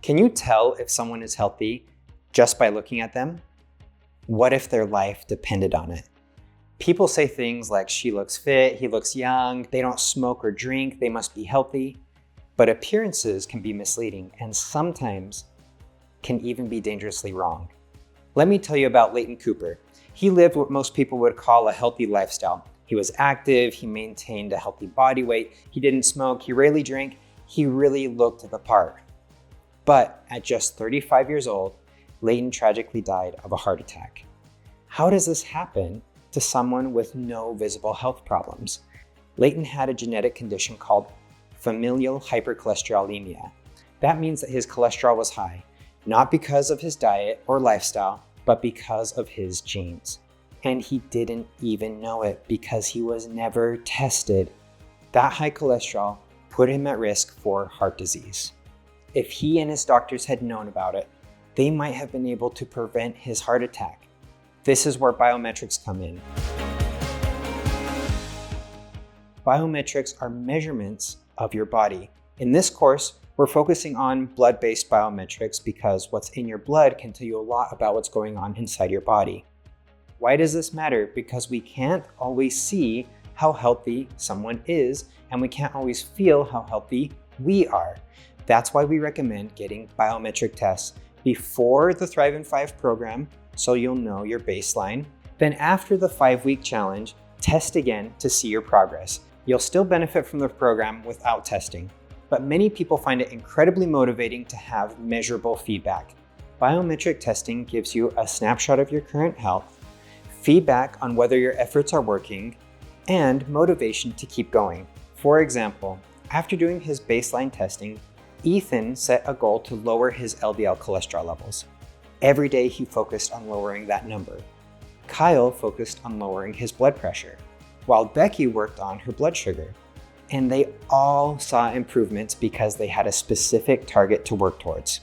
Can you tell if someone is healthy just by looking at them? What if their life depended on it? People say things like, she looks fit, he looks young, they don't smoke or drink, they must be healthy. But appearances can be misleading and sometimes can even be dangerously wrong. Let me tell you about Leyton Cooper. He lived what most people would call a healthy lifestyle. He was active, he maintained a healthy body weight, he didn't smoke, he rarely drank, he really looked the part. But at just 35 years old, Leyton tragically died of a heart attack. How does this happen to someone with no visible health problems? Leyton had a genetic condition called familial hypercholesterolemia. That means that his cholesterol was high, not because of his diet or lifestyle, but because of his genes. And he didn't even know it because he was never tested. That high cholesterol put him at risk for heart disease. If he and his doctors had known about it, they might have been able to prevent his heart attack. This is where biometrics come in. Biometrics are measurements of your body. In this course, we're focusing on blood-based biometrics because what's in your blood can tell you a lot about what's going on inside your body. Why does this matter? Because we can't always see how healthy someone is, and we can't always feel how healthy we are. That's why we recommend getting biometric tests before the Thrive in 5 program, so you'll know your baseline. Then after the 5-week challenge, test again to see your progress. You'll still benefit from the program without testing, but many people find it incredibly motivating to have measurable feedback. Biometric testing gives you a snapshot of your current health, feedback on whether your efforts are working, and motivation to keep going. For example, after doing his baseline testing, Ethan set a goal to lower his LDL cholesterol levels. Every day he focused on lowering that number. Kyle focused on lowering his blood pressure, while Becky worked on her blood sugar. And they all saw improvements because they had a specific target to work towards.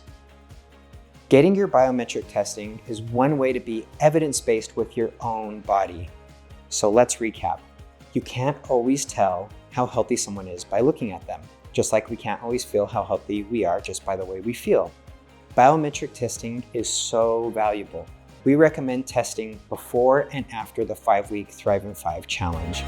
Getting your biometric testing is one way to be evidence-based with your own body. So let's recap. You can't always tell how healthy someone is by looking at them, just like we can't always feel how healthy we are just by the way we feel. Biometric testing is so valuable. We recommend testing before and after the 5-week Thrive in 5 challenge.